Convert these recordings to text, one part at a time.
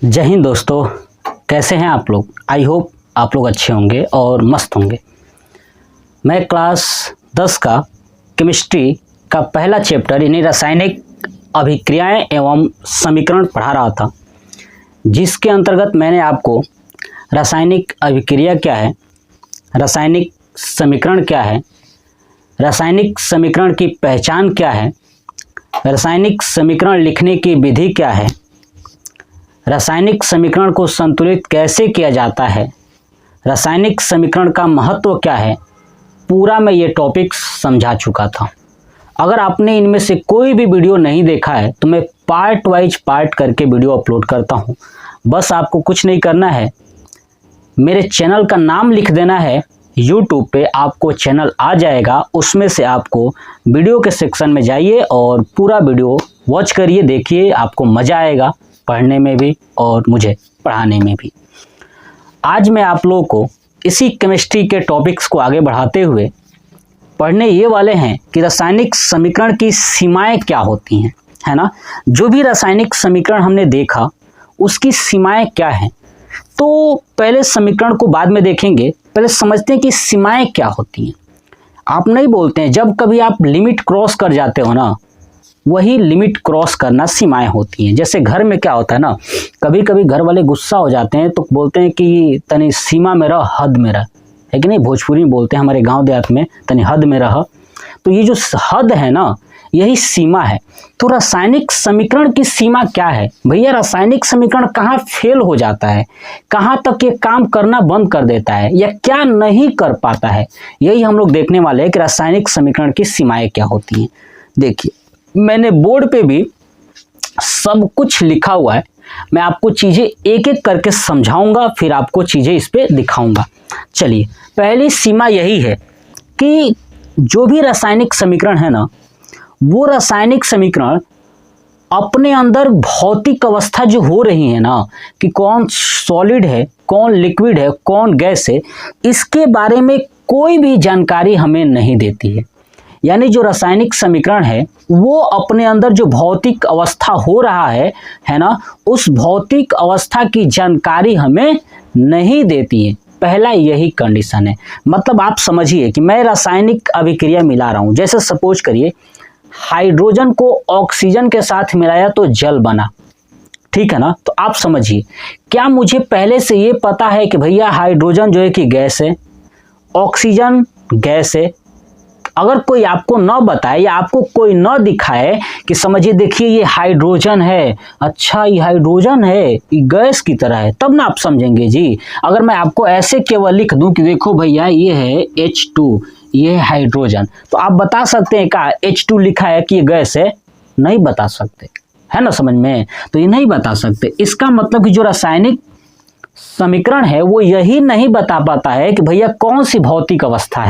जय हिंद दोस्तों, कैसे हैं आप लोग। आई होप आप लोग अच्छे होंगे और मस्त होंगे। मैं क्लास 10 का केमिस्ट्री का पहला चैप्टर यानी रासायनिक अभिक्रियाएं एवं समीकरण पढ़ा रहा था, जिसके अंतर्गत मैंने आपको रासायनिक अभिक्रिया क्या है, रासायनिक समीकरण क्या है, रासायनिक समीकरण की पहचान क्या है, रासायनिक समीकरण लिखने की विधि क्या है, रासायनिक समीकरण को संतुलित कैसे किया जाता है, रासायनिक समीकरण का महत्व क्या है, पूरा मैं ये टॉपिक समझा चुका था। अगर आपने इनमें से कोई भी वीडियो नहीं देखा है तो मैं पार्ट वाइज पार्ट करके वीडियो अपलोड करता हूँ। बस आपको कुछ नहीं करना है, मेरे चैनल का नाम लिख देना है, यूट्यूब पे आपको चैनल आ जाएगा, उसमें से आपको वीडियो के सेक्शन में जाइए और पूरा वीडियो वॉच करिए, देखिए, आपको मज़ा आएगा पढ़ने में भी और मुझे पढ़ाने में भी। आज मैं आप लोगों को इसी केमिस्ट्री के टॉपिक्स को आगे बढ़ाते हुए पढ़ने ये वाले हैं कि रासायनिक समीकरण की सीमाएं क्या होती हैं, है ना। जो भी रासायनिक समीकरण हमने देखा उसकी सीमाएं क्या हैं। तो पहले समीकरण को बाद में देखेंगे, पहले समझते हैं कि सीमाएं क्या होती हैं। आप नहीं बोलते हैं, जब कभी आप लिमिट क्रॉस कर जाते हो ना, वही लिमिट क्रॉस करना सीमाएं होती हैं। जैसे घर में क्या होता है ना, कभी कभी घर वाले गुस्सा हो जाते हैं तो बोलते हैं कि तनी सीमा में रह, हद में रह, है कि नहीं। भोजपुरी में बोलते हैं, हमारे गांव देहात में तनी हद में रह। तो ये जो हद है ना, यही सीमा है। तो रासायनिक समीकरण की सीमा क्या है भैया? रासायनिक समीकरण कहाँ फेल हो जाता है, कहाँ तक ये काम करना बंद कर देता है या क्या नहीं कर पाता है, यही हम लोग देखने वाले हैं कि रासायनिक समीकरण की सीमाएं क्या होती हैं। देखिए, मैंने बोर्ड पे भी सब कुछ लिखा हुआ है, मैं आपको चीज़ें एक एक करके समझाऊंगा, फिर आपको चीज़ें इस पे दिखाऊंगा। चलिए, पहली सीमा यही है कि जो भी रासायनिक समीकरण है ना, वो रासायनिक समीकरण अपने अंदर भौतिक अवस्था जो हो रही है ना, कि कौन सॉलिड है, कौन लिक्विड है, कौन गैस है, इसके बारे में कोई भी जानकारी हमें नहीं देती है। यानी जो रासायनिक समीकरण है वो अपने अंदर जो भौतिक अवस्था हो रहा है ना, उस भौतिक अवस्था की जानकारी हमें नहीं देती है। पहला यही कंडीशन है। मतलब आप समझिए कि मैं रासायनिक अभिक्रिया मिला रहा हूं। जैसे सपोज करिए, हाइड्रोजन को ऑक्सीजन के साथ मिलाया तो जल बना, ठीक है ना। तो आप समझिए, क्या मुझे पहले से ये पता है कि भैया हाइड्रोजन जो है कि गैस है, ऑक्सीजन गैस है? अगर कोई आपको न बताए या आपको कोई न दिखाए कि समझिए देखिए ये हाइड्रोजन है, अच्छा ये हाइड्रोजन है, ये गैस की तरह है, तब ना आप समझेंगे जी। अगर मैं आपको ऐसे केवल लिख दूं कि देखो भैया ये है H2, ये है हाइड्रोजन, तो आप बता सकते हैं क्या H2 लिखा है कि ये गैस है? नहीं बता सकते, है ना, समझ में। तो ये नहीं बता सकते। इसका मतलब कि जो रासायनिक समीकरण है वो यही नहीं बता पाता है कि भैया कौन सी भौतिक अवस्था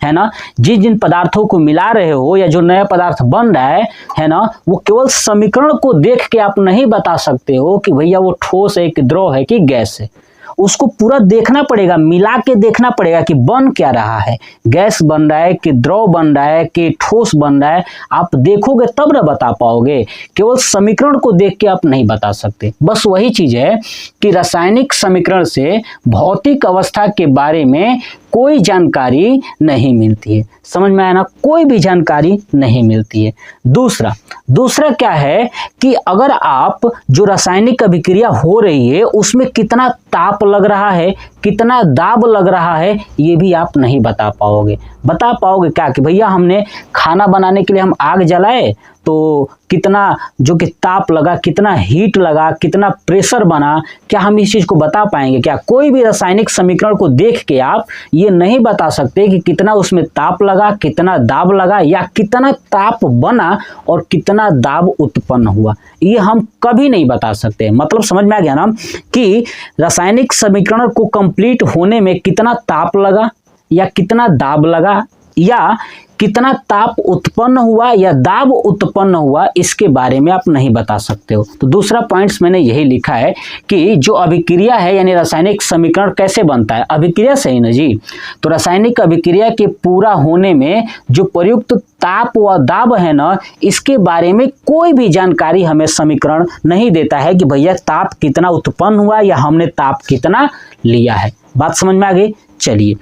है ना। जिन जिन पदार्थों को मिला रहे हो या जो नया पदार्थ बन रहा है ना, वो केवल समीकरण को देख के आप नहीं बता सकते हो कि भैया वो ठोस है कि द्रव है कि गैस है। उसको पूरा देखना पड़ेगा, मिला के देखना पड़ेगा कि बन क्या रहा है, गैस बन रहा है कि द्रव बन रहा है कि ठोस बन रहा है। आप देखोगे तब ना बता पाओगे, केवल समीकरण को देख के आप नहीं बता सकते। बस वही चीज है कि रासायनिक समीकरण से भौतिक अवस्था के बारे में कोई जानकारी नहीं मिलती है। समझ में आया ना, कोई भी जानकारी नहीं मिलती है। दूसरा क्या है कि अगर आप जो रासायनिक अभिक्रिया हो रही है उसमें कितना ताप लग रहा है, कितना दाब लग रहा है, ये भी आप नहीं बता पाओगे। बता पाओगे क्या कि भैया हमने खाना बनाने के लिए हम आग जलाए तो कितना जो कि ताप लगा, कितना हीट लगा, कितना प्रेशर बना, क्या हम इस चीज़ को बता पाएंगे? क्या कोई भी रासायनिक समीकरण को देख के आप ये नहीं बता सकते कि कितना उसमें ताप लगा, कितना दाब लगा, या कितना ताप बना और कितना दाब उत्पन्न हुआ? ये हम कभी नहीं बता सकते। मतलब समझ में आ गया ना कि रासायनिक समीकरण को कंप्लीट होने में कितना ताप लगा या कितना दाब लगा, या कितना ताप उत्पन्न हुआ या दाब उत्पन्न हुआ इसके बारे में आप नहीं बता सकते हो। तो दूसरा पॉइंट्स मैंने यही लिखा है कि जो अभिक्रिया है यानी रासायनिक समीकरण कैसे बनता है, अभिक्रिया से ही ना जी। तो रासायनिक अभिक्रिया के पूरा होने में जो प्रयुक्त ताप व दाब है ना, इसके बारे में कोई भी जानकारी हमें समीकरण नहीं देता है कि भैया ताप कितना उत्पन्न हुआ या हमने ताप कितना लिया है। बात समझ में आ गई। चलिए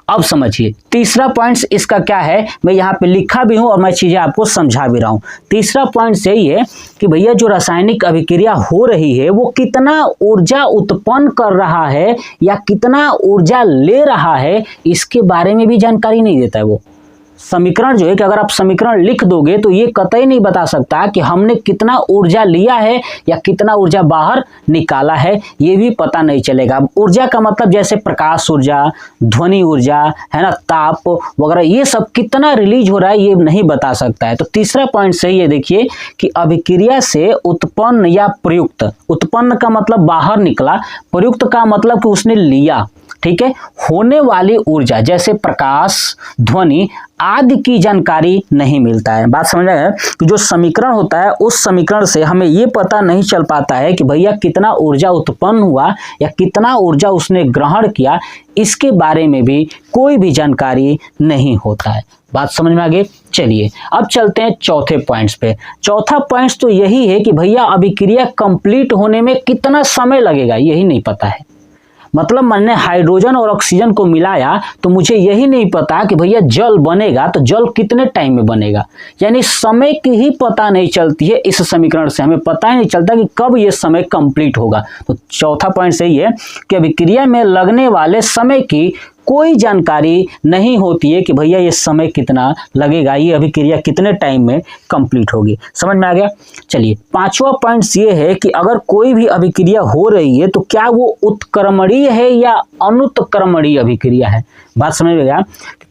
अब समझिए तीसरा पॉइंट इसका क्या है, मैं यहाँ पे लिखा भी हूँ और मैं चीज़ें आपको समझा भी रहा हूँ। तीसरा पॉइंट यही है कि भैया जो रासायनिक अभिक्रिया हो रही है वो कितना ऊर्जा उत्पन्न कर रहा है या कितना ऊर्जा ले रहा है, इसके बारे में भी जानकारी नहीं देता है वो। समीकरण जो है कि अगर आप समीकरण लिख दोगे तो ये कतई नहीं बता सकता कि हमने कितना ऊर्जा लिया है या कितना ऊर्जा बाहर निकाला है, ये भी पता नहीं चलेगा। ऊर्जा का मतलब जैसे प्रकाश ऊर्जा, ध्वनि ऊर्जा है ना, ताप वगैरह, ये सब कितना रिलीज हो रहा है ये नहीं बता सकता है। तो तीसरा पॉइंट सही है, देखिए कि अभिक्रिया से उत्पन्न या प्रयुक्त, उत्पन्न का मतलब बाहर निकला, प्रयुक्त का मतलब कि उसने लिया, ठीक है, होने वाली ऊर्जा जैसे प्रकाश, ध्वनि आदि की जानकारी नहीं मिलता है। बात समझ रहे हैं कि जो समीकरण होता है उस समीकरण से हमें ये पता नहीं चल पाता है कि भैया कितना ऊर्जा उत्पन्न हुआ या कितना ऊर्जा उसने ग्रहण किया, इसके बारे में भी कोई भी जानकारी नहीं होता है। बात समझ में आ गई। चलिए अब चलते हैं चौथे पॉइंट्स पे। चौथा पॉइंट्स तो यही है कि भैया अभिक्रिया कंप्लीट होने में कितना समय लगेगा, यही नहीं पता है। मतलब मैंने हाइड्रोजन और ऑक्सीजन को मिलाया तो मुझे यही नहीं पता कि भैया जल बनेगा तो जल कितने टाइम में बनेगा, यानी समय की ही पता नहीं चलती है। इस समीकरण से हमें पता ही नहीं चलता कि कब ये समय कंप्लीट होगा। तो चौथा पॉइंट सही है कि अभिक्रिया में लगने वाले समय की कोई जानकारी नहीं होती है कि भैया ये समय कितना लगेगा, ये अभिक्रिया कितने टाइम में कंप्लीट होगी। समझ में आ गया। चलिए पांचवा पॉइंट ये है कि अगर कोई भी अभिक्रिया हो रही है तो क्या वो उत्क्रमणीय है या अनुत्क्रमणीय अभिक्रिया है। बात समझ में गया।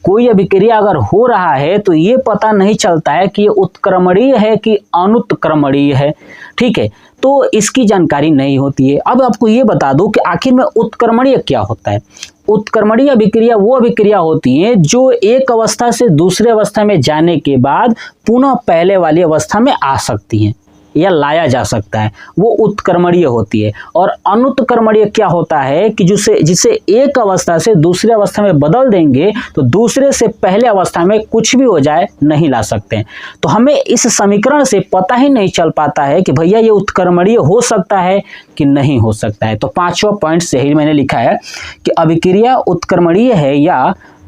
कोई अभिक्रिया अगर हो रहा है तो ये पता नहीं चलता है कि ये उत्क्रमणीय है कि अनुत्क्रमणीय है, ठीक है, तो इसकी जानकारी नहीं होती है। अब आपको ये बता दूं कि आखिर में उत्क्रमणीय क्या होता है। उत्क्रमणीय अभिक्रिया वो अभिक्रिया होती है जो एक अवस्था से दूसरे अवस्था में जाने के बाद पुनः पहले वाली अवस्था में आ सकती हैं या लाया जा सकता है, वो उत्क्रमणीय होती है। और अनुत्क्रमणीय क्या होता है कि जिसे एक अवस्था से दूसरे अवस्था में बदल देंगे तो दूसरे से पहले अवस्था में कुछ भी हो जाए नहीं ला सकते हैं। तो हमें इस समीकरण से पता ही नहीं चल पाता है कि भैया ये उत्क्रमणीय हो सकता है कि नहीं हो सकता है। तो पांचवा पॉइंट सही मैंने लिखा है कि अभिक्रिया उत्क्रमणीय है या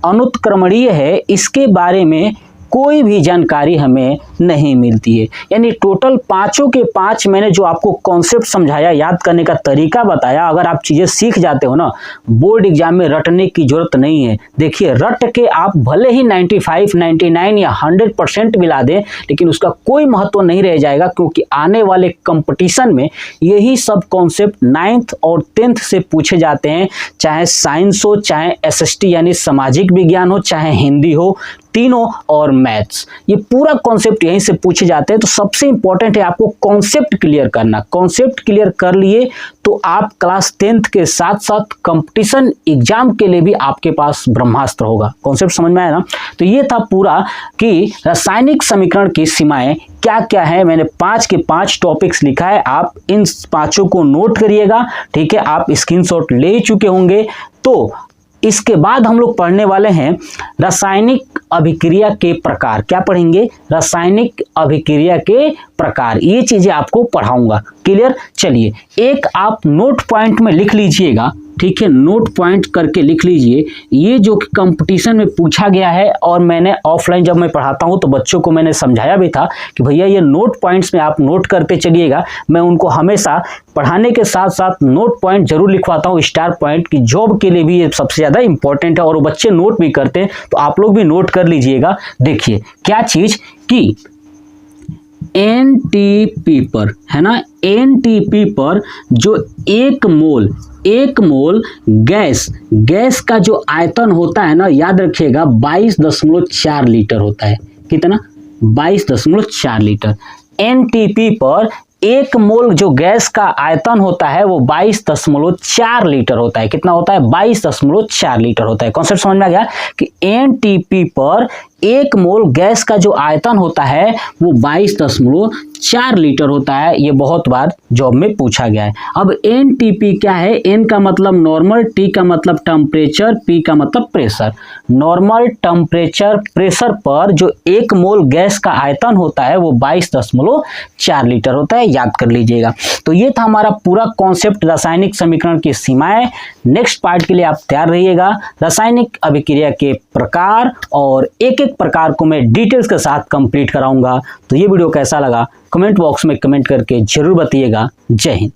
अनुत्क्रमणीय है, इसके बारे में कोई भी जानकारी हमें नहीं मिलती है। यानी टोटल पांचों के पांच मैंने जो आपको कॉन्सेप्ट समझाया, याद करने का तरीका बताया, अगर आप चीज़ें सीख जाते हो ना, बोर्ड एग्जाम में रटने की जरूरत नहीं है। देखिए रट के आप भले ही 95, 99 या 100% मिला दें, लेकिन उसका कोई महत्व नहीं रह जाएगा, क्योंकि आने वाले कंपटीशन में यही सब कॉन्सेप्ट 9th और 10th से पूछे जाते हैं, चाहे साइंस हो, चाहे SST यानी सामाजिक विज्ञान हो, चाहे हिंदी हो, तीनों और मैथ्स, ये पूरा कॉन्सेप्ट यहीं से पूछे जाते हैं। तो सबसे इंपॉर्टेंट है आपको कॉन्सेप्ट क्लियर करना। कॉन्सेप्ट क्लियर कर लिए तो आप क्लास 10th के साथ साथ कंपटीशन एग्जाम के लिए भी आपके पास ब्रह्मास्त्र होगा। कॉन्सेप्ट समझ में आया ना। तो ये था पूरा कि रासायनिक समीकरण की सीमाएं क्या क्या है। मैंने 5 के 5 टॉपिक्स लिखा है, आप इन पांचों को नोट करिएगा, ठीक है। आप स्क्रीनशॉट ले चुके होंगे। तो इसके बाद हम लोग पढ़ने वाले हैं रासायनिक अभिक्रिया के प्रकार। क्या पढ़ेंगे? रासायनिक अभिक्रिया के प्रकार। ये चीजें आपको पढ़ाऊंगा। क्लियर? चलिए एक आप नोट पॉइंट में लिख लीजिएगा, ठीक है, नोट पॉइंट करके लिख लीजिए। ये जो कंपटीशन में पूछा गया है, और मैंने ऑफलाइन जब मैं पढ़ाता हूं तो बच्चों को मैंने समझाया भी था कि भैया ये नोट पॉइंट्स में आप नोट करते चलिएगा। मैं उनको हमेशा पढ़ाने के साथ साथ नोट पॉइंट जरूर लिखवाता हूँ, स्टार पॉइंट की जॉब के लिए भी ये सबसे ज़्यादा इंपॉर्टेंट है, और वो बच्चे नोट भी करते हैं, तो आप लोग भी नोट कर लीजिएगा। देखिए क्या चीज़ कि NTP पर है ना, NTP पर जो एक मोल गैस का जो आयतन होता है ना, याद रखिएगा 22.4 लीटर होता है। कितना? 22.4 लीटर। NTP पर 1 मोल जो गैस का आयतन होता है वो 22.4 लीटर होता है। कितना होता है? 22.4 लीटर होता है। कॉन्सेप्ट समझ में आ गया कि एनटीपी पर 1 मोल गैस का जो आयतन होता है वो 22.4 लीटर होता है। ये बहुत बार जॉब में पूछा गया है। अब एनटीपी क्या है? एन का मतलब नॉर्मल, टी का मतलब टेम्परेचर, पी का मतलब प्रेशर। नॉर्मल टेम्परेचर प्रेशर पर जो 1 मोल गैस का आयतन होता है वो 22.4 लीटर होता है। याद कर लीजिएगा। तो ये था हमारा पूरा कॉन्सेप्ट रासायनिक समीकरण की सीमाएं। नेक्स्ट पार्ट के लिए आप तैयार रहिएगा। रासायनिक अभिक्रिया के प्रकार और एक एक प्रकार को मैं डिटेल्स के साथ कंप्लीट कराऊंगा। तो ये वीडियो कैसा लगा कमेंट बॉक्स में कमेंट करके जरूर बताइएगा। जय हिंद।